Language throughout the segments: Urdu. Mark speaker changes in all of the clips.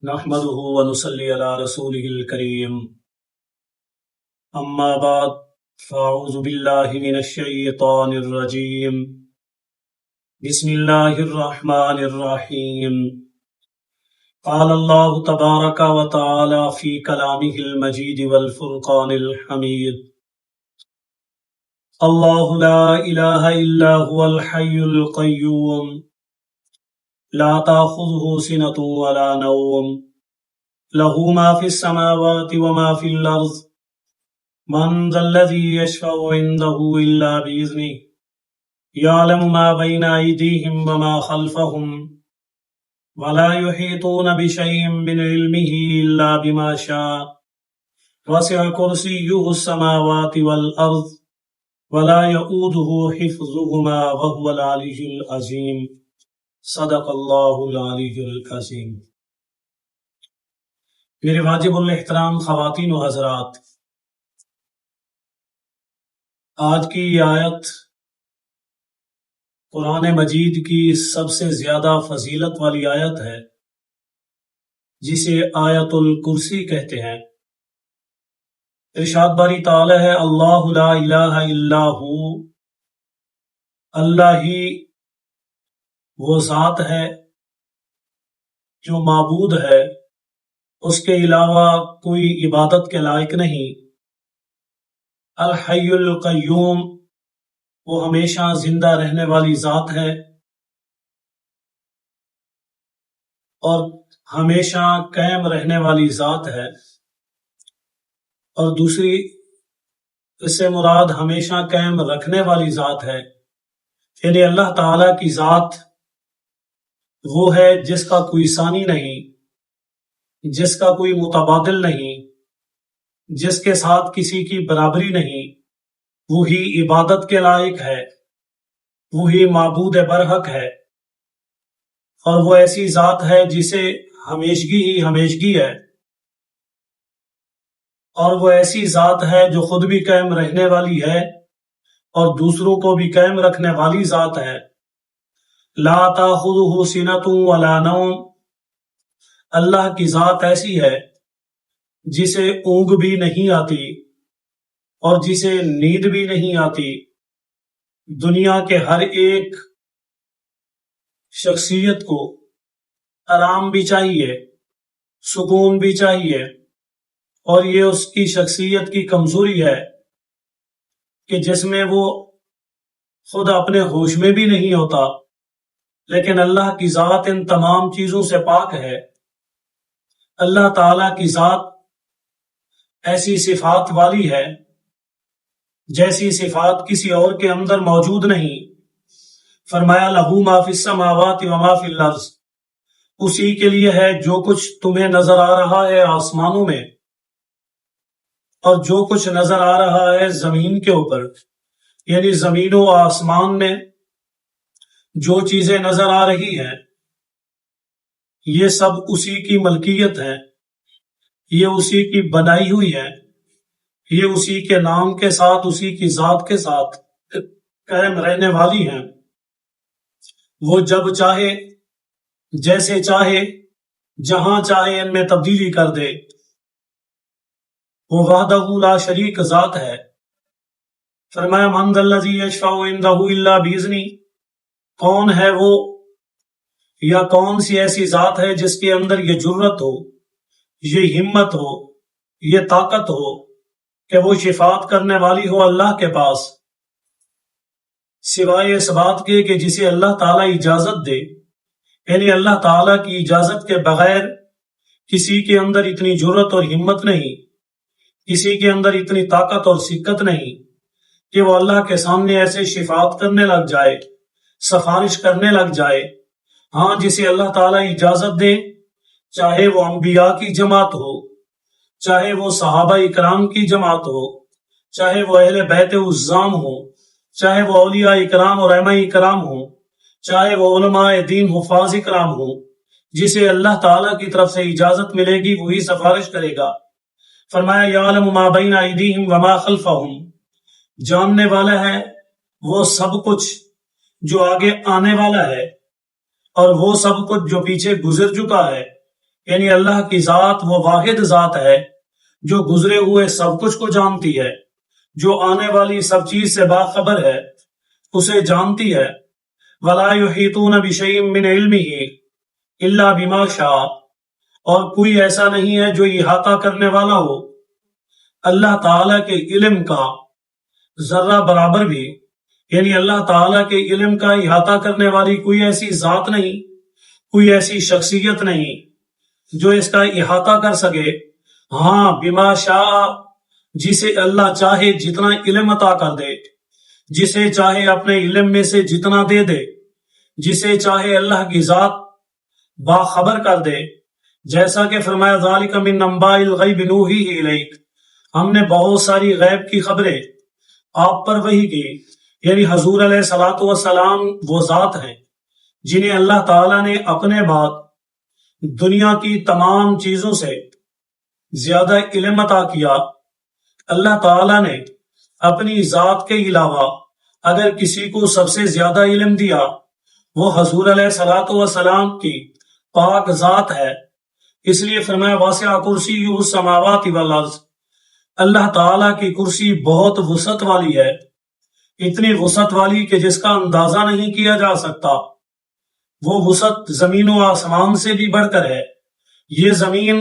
Speaker 1: نحمده ونصلي على رسوله الكريم اما بعد فاعوذ بالله من الشيطان الرجيم بسم الله الرحمن الرحيم قال الله تبارك وتعالى في كلامه المجيد والفرقان الحميد الله لا إله إلا هو الحي القيوم لا تأخذه سنة ولا نوم له ما في السماوات وما في الأرض من ذا الذي يشفع عنده إلا بإذنه يعلم ما بين أيديهم وما خلفهم ولا يحيطون بشيء من علمه إلا بما شاء وسع كرسيه السماوات والأرض ولا يؤوده حفظهما وهو العلي العظيم صدق اللہ العلی العظیم۔ میرے واجب الاحترام خواتین و حضرات، آج کی یہ آیت قرآن مجید کی سب سے زیادہ فضیلت والی آیت ہے، جسے آیت الکرسی کہتے ہیں۔ ارشاد باری تعالی ہے، اللہ لا الہ الا ہو، اللہ ہی وہ ذات ہے جو معبود ہے، اس کے علاوہ کوئی عبادت کے لائق نہیں۔ الحی القیوم، وہ ہمیشہ زندہ رہنے والی ذات ہے اور ہمیشہ قائم رہنے والی ذات ہے، اور دوسری اس سے مراد ہمیشہ قائم رکھنے والی ذات ہے، یعنی اللہ تعالی کی ذات وہ ہے جس کا کوئی ثانی نہیں، جس کا کوئی متبادل نہیں، جس کے ساتھ کسی کی برابری نہیں، وہی عبادت کے لائق ہے، وہی معبود برحق ہے، اور وہ ایسی ذات ہے جسے ہمیشگی ہی ہمیشگی ہے، اور وہ ایسی ذات ہے جو خود بھی قائم رہنے والی ہے اور دوسروں کو بھی قائم رکھنے والی ذات ہے۔ لا تاخذہ سنۃ ولا نوم، اللہ کی ذات ایسی ہے جسے اونگ بھی نہیں آتی اور جسے نیند بھی نہیں آتی۔ دنیا کے ہر ایک شخصیت کو آرام بھی چاہیے، سکون بھی چاہیے، اور یہ اس کی شخصیت کی کمزوری ہے کہ جس میں وہ خود اپنے ہوش میں بھی نہیں ہوتا، لیکن اللہ کی ذات ان تمام چیزوں سے پاک ہے۔ اللہ تعالی کی ذات ایسی صفات والی ہے جیسی صفات کسی اور کے اندر موجود نہیں۔ فرمایا لہو ما فی السماوات وما فی الارض، اسی کے لیے ہے جو کچھ تمہیں نظر آ رہا ہے آسمانوں میں اور جو کچھ نظر آ رہا ہے زمین کے اوپر، یعنی زمین و آسمان میں جو چیزیں نظر آ رہی ہیں یہ سب اسی کی ملکیت ہے، یہ اسی کی بنائی ہوئی ہے، یہ اسی کے نام کے ساتھ، اسی کی ذات کے ساتھ قائم رہنے والی ہیں۔ وہ جب چاہے، جیسے چاہے، جہاں چاہے ان میں تبدیلی کر دے۔ وہ وحدہ لا شریک ذات ہے۔ فرمایا من ذا الذی یشفع عندہ الا باذنہ، کون ہے وہ یا کون سی ایسی ذات ہے جس کے اندر یہ جرت ہو، یہ ہمت ہو، یہ طاقت ہو کہ وہ شفاعت کرنے والی ہو اللہ کے پاس، سوائے اس بات کے کہ جسے اللہ تعالیٰ اجازت دے، یعنی اللہ تعالیٰ کی اجازت کے بغیر کسی کے اندر اتنی جرت اور ہمت نہیں، کسی کے اندر اتنی طاقت اور سکت نہیں کہ وہ اللہ کے سامنے ایسے شفاعت کرنے لگ جائے، سفارش کرنے لگ جائے۔ ہاں، جسے اللہ تعالیٰ اجازت دے، چاہے وہ انبیاء کی جماعت ہو، چاہے وہ صحابہ اکرام کی جماعت ہو، چاہے وہ اہل بیت عظام ہو، چاہے وہ اولیاء اکرام اور ائمہ اکرام ہو، چاہے وہ علماء دین حفاظ اکرام ہو، جسے اللہ تعالیٰ کی طرف سے اجازت ملے گی وہی سفارش کرے گا۔ فرمایا یعلم ما بین ایدیہم وما خلفہم، جاننے والا ہے وہ سب کچھ جو آگے آنے والا ہے اور وہ سب کچھ جو پیچھے گزر چکا ہے، یعنی اللہ کی ذات وہ واحد ذات ہے جو گزرے ہوئے سب کچھ کو جانتی ہے، جو آنے والی سب چیز سے باخبر ہے، اسے جانتی ہے۔ وَلَا يُحِيطُونَ بِشَيْءٍ مِّنْ عِلْمِهِ إِلَّا بِمَا شَاءَ، اور کوئی ایسا نہیں ہے جو احاطہ کرنے والا ہو اللہ تعالیٰ کے علم کا ذرہ برابر بھی، یعنی اللہ تعالیٰ کے علم کا احاطہ کرنے والی کوئی ایسی ذات نہیں، کوئی ایسی شخصیت نہیں جو اس کا احاطہ کر سکے۔ ہاں بما شاء، جسے اللہ چاہے جتنا علم عطا کر دے، جسے چاہے اپنے علم میں سے جتنا دے دے، جسے چاہے اللہ کی ذات باخبر کر دے، جیسا کہ فرمایا ذالک من انباء الغیب نوحیہ الیک، ہم نے بہت ساری غیب کی خبریں آپ پر وحی کی، یعنی حضور علیہ الصلوۃ والسلام وہ ذات ہیں جنہیں اللہ تعالیٰ نے اپنے بعد دنیا کی تمام چیزوں سے زیادہ علم عطا کیا۔ اللہ تعالیٰ نے اپنی ذات کے علاوہ اگر کسی کو سب سے زیادہ علم دیا وہ حضور علیہ الصلوۃ والسلام کی پاک ذات ہے، اس لیے فرمایا واسع کرسیہ السماوات والارض، اللہ تعالیٰ کی کرسی بہت وسعت والی ہے، اتنی وسعت والی کہ جس کا اندازہ نہیں کیا جا سکتا۔ وہ وسعت زمین و آسمان سے بھی بڑھ کر ہے۔ یہ زمین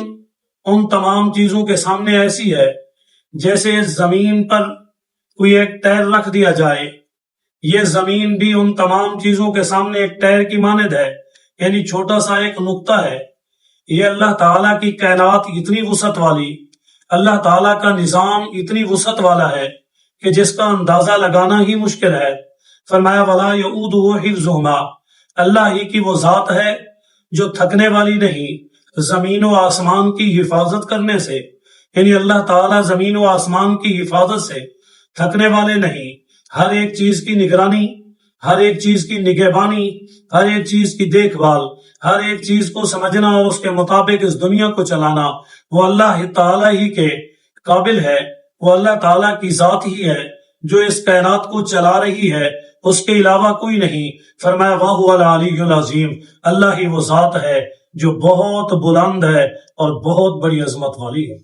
Speaker 1: ان تمام چیزوں کے سامنے ایسی ہے جیسے زمین پر کوئی ایک ٹیر رکھ دیا جائے، یہ زمین بھی ان تمام چیزوں کے سامنے ایک ٹیر کی مانند ہے، یعنی چھوٹا سا ایک نقطہ ہے۔ یہ اللہ تعالیٰ کی کائنات اتنی وسعت والی، اللہ تعالیٰ کا نظام اتنی وسعت والا ہے کہ جس کا اندازہ لگانا ہی مشکل ہے۔ فرمایا وَلَا يَئُودُهُ حِفْظُهُمَا، اللہ ہی کی وہ ذات ہے جو تھکنے والی نہیں زمین و آسمان کی حفاظت کرنے سے، یعنی اللہ تعالیٰ زمین و آسمان کی حفاظت سے تھکنے والے نہیں، ہر ایک چیز کی نگرانی، ہر ایک چیز کی نگہبانی، ہر ایک چیز کی دیکھ بھال، ہر ایک چیز کو سمجھنا اور اس کے مطابق اس دنیا کو چلانا وہ اللہ تعالیٰ ہی کے قابل ہے۔ وہ اللہ تعالیٰ کی ذات ہی ہے جو اس کائنات کو چلا رہی ہے، اس کے علاوہ کوئی نہیں۔ فرمایا وَهُوَ الْعَلِيُّ الْعَظِيمُ، اللہ ہی وہ ذات ہے جو بہت بلند ہے اور بہت بڑی عظمت والی ہے۔